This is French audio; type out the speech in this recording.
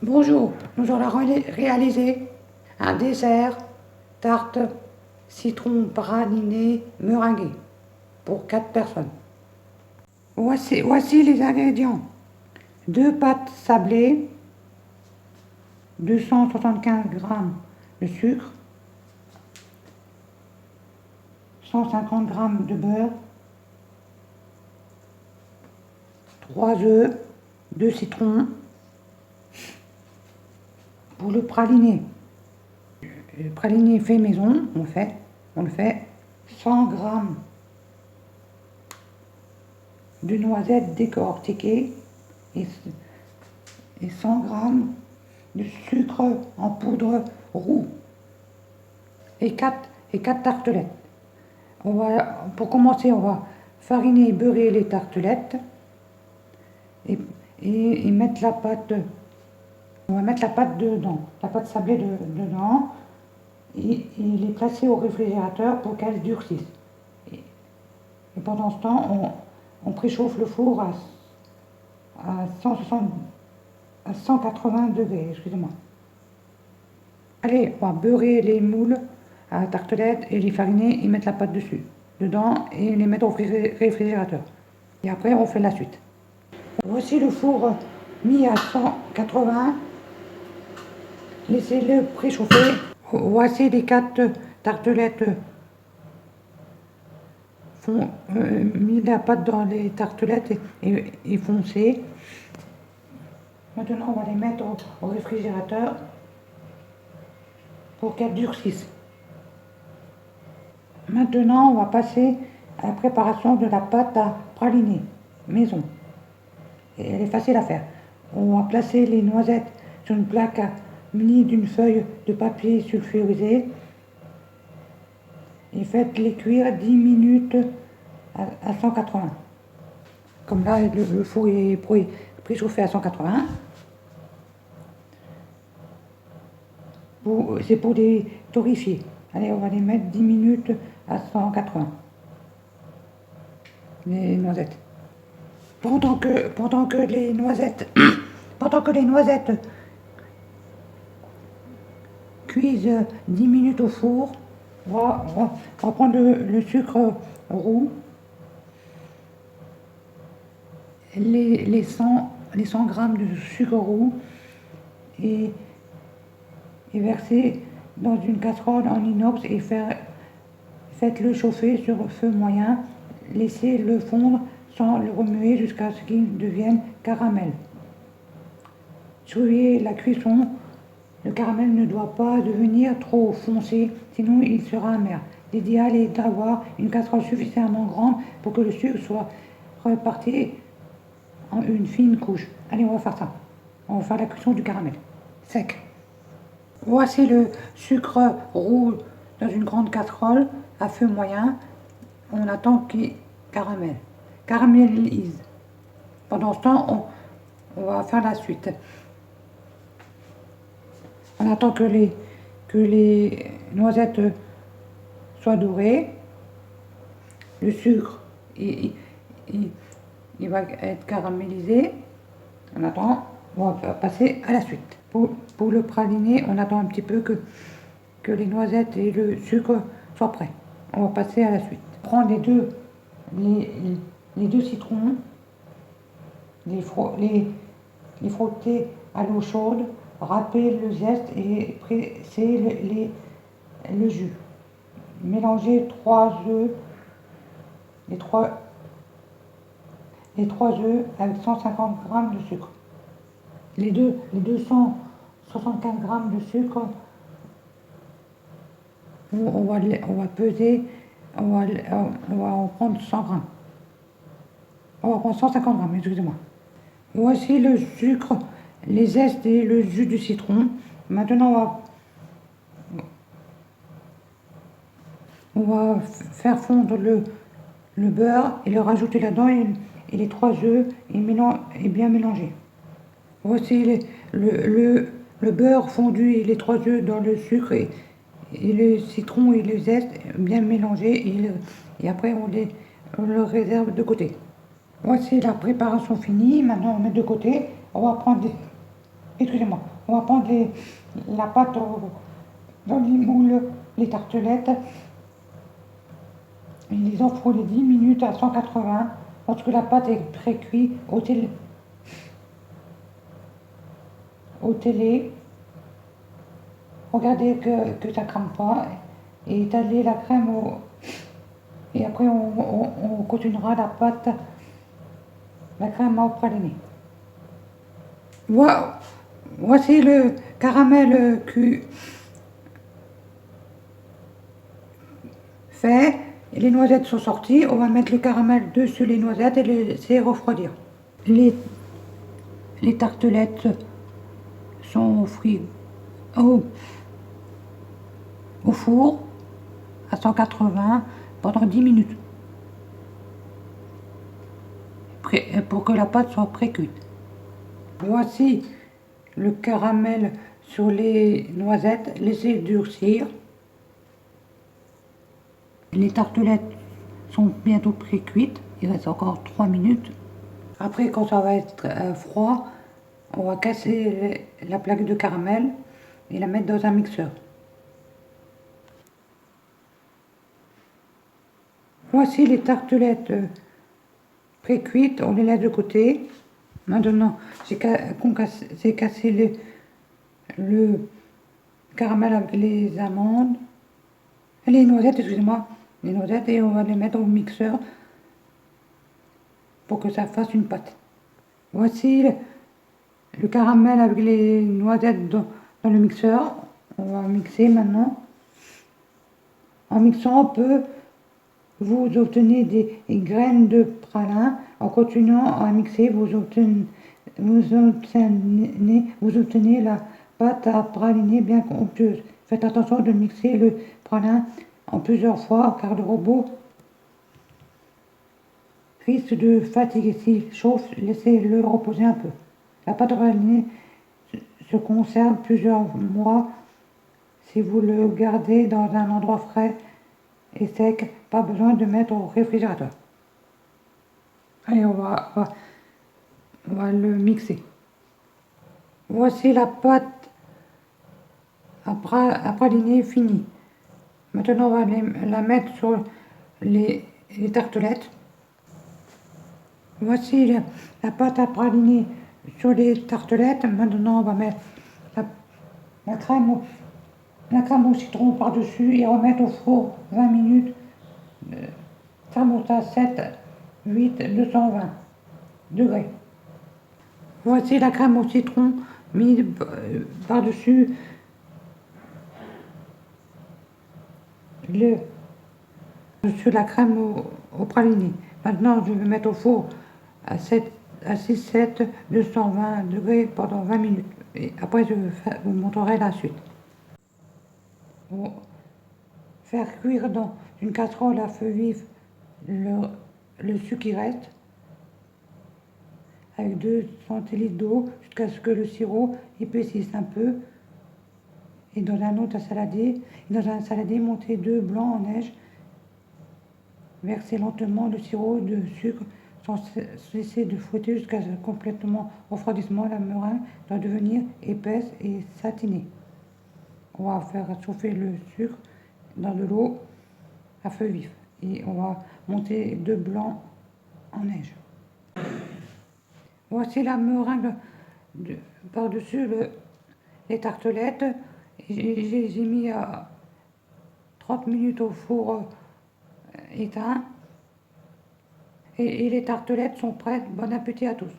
Bonjour, nous allons réaliser un dessert tarte citron praliné meringuée pour 4 personnes. Voici les ingrédients. 2 pâtes sablées, 275 g de sucre, 150 g de beurre, 3 œufs, 2 citrons. Pour le praliné, fait maison, on le fait 100 g de noisettes décortiquées et 100 g de sucre en poudre roux et 4 tartelettes. Pour commencer, on va fariner et beurrer les tartelettes et mettre la pâte. On va mettre la pâte dedans, la pâte sablée dedans et les placer au réfrigérateur pour qu'elle durcisse. Et pendant ce temps, on préchauffe le four à 180 degrés, excusez-moi. Allez, on va beurrer les moules à la tartelette et les fariner et mettre la pâte dedans et les mettre au réfrigérateur. Et après, on fait la suite. Voici le four mis à 180. Laissez-le préchauffer. Voici les 4 tartelettes. Mis la pâte dans les tartelettes et foncé. Maintenant, on va les mettre au réfrigérateur pour qu'elles durcissent. Maintenant, on va passer à la préparation de la pâte à praliner maison. Et elle est facile à faire. On va placer les noisettes sur une plaque munie d'une feuille de papier sulfurisé et faites-les cuire 10 minutes à 180. Comme là, le four est préchauffé à 180. C'est pour les torréfier. Allez, on va les mettre 10 minutes à 180. Les noisettes. Pendant que les noisettes cuisent 10 minutes au four, on va prendre le sucre roux, les 100 g de sucre roux et verser dans une casserole en inox et faites-le chauffer sur feu moyen. Laissez-le fondre sans le remuer jusqu'à ce qu'il devienne caramel. Surveillez la cuisson. Le caramel ne doit pas devenir trop foncé, sinon il sera amer. L'idéal est d'avoir une casserole suffisamment grande pour que le sucre soit réparti en une fine couche. Allez, on va faire ça. On va faire la cuisson du caramel sec. Voici le sucre roux dans une grande casserole à feu moyen. On attend qu'il caramélise. Pendant ce temps, on va faire la suite. On attend que les noisettes soient dorées. Le sucre, il va être caramélisé. On attend. On va passer à la suite. Pour le praliné, on attend un petit peu que les noisettes et le sucre soient prêts. On va passer à la suite. Prendre les deux citrons, les frotter à l'eau chaude, râper le zeste et presser le jus. Mélanger 3 œufs, les 3 œufs avec 150 g de sucre. Les 275 g de sucre, on va peser, on va en prendre 100 g. On va prendre 150 g, excusez-moi. Voici le sucre, les zestes et le jus du citron. Maintenant, on va faire fondre le beurre et le rajouter là-dedans et les 3 œufs et bien mélanger. Voici le beurre fondu et les 3 œufs dans le sucre et le citron et le zeste bien mélangés et après on le réserve de côté. Voici la préparation finie. Maintenant on met de côté. On va prendre excusez-moi. On va prendre la pâte dans les moules, les tartelettes, et les enfourner 10 minutes à 180. Lorsque la pâte est pré-cuite, ôtez-les, regardez que ça crame pas et étalez la crème et après on continuera la pâte, la crème au praliné. Voici le caramel cuit fait. Et les noisettes sont sorties. On va mettre le caramel dessus les noisettes et les laisser refroidir. Les tartelettes sont au four à 180 pendant 10 minutes pour que la pâte soit pré-cuite. Voici le caramel sur les noisettes, laissez durcir. Les tartelettes sont bientôt pré-cuites, il reste encore 3 minutes. Après, quand ça va être froid, on va casser la plaque de caramel et la mettre dans un mixeur. Voici les tartelettes pré-cuites, on les laisse de côté. Maintenant, j'ai cassé le caramel avec les amandes, les noisettes, excusez-moi, les noisettes, et on va les mettre au mixeur pour que ça fasse une pâte. Voici le caramel avec les noisettes dans le mixeur. On va mixer maintenant. En mixant, vous obtenez des graines de pralin. En continuant à mixer, vous obtenez la pâte à praliner bien onctueuse. Faites attention de mixer le pralin en plusieurs fois car le robot risque de fatiguer. S'il chauffe, laissez-le reposer un peu. La pâte à praliner se conserve plusieurs mois si vous le gardez dans un endroit frais et sec. Pas besoin de mettre au réfrigérateur. Allez, on va le mixer. Voici la pâte à praliner finie. Maintenant, on va la mettre sur les tartelettes. Voici la pâte à praliner sur les tartelettes. Maintenant, on va mettre la crème au citron par-dessus et remettre au four 20 minutes. Thermostat 7, 8, 220 degrés. Voici la crème au citron mise par-dessus la crème au praliné. Maintenant, je vais mettre au four à 6, 7, 220 degrés pendant 20 minutes. Et après, je vous montrerai la suite. Pour faire cuire dans une casserole à feu vif le sucre qui reste avec 2 centilitres d'eau jusqu'à ce que le sirop épaississe un peu. Et dans un saladier, montez 2 blancs en neige. Versez lentement le sirop de sucre sans cesser de fouetter jusqu'à ce complètement refroidissement. La meringue doit devenir épaisse et satinée. On va faire chauffer le sucre dans de l'eau à feu vif et on va monter 2 blancs en neige. Voici la meringue par-dessus les tartelettes. J'ai mis 30 minutes au four éteint et les tartelettes sont prêtes. Bon appétit à tous.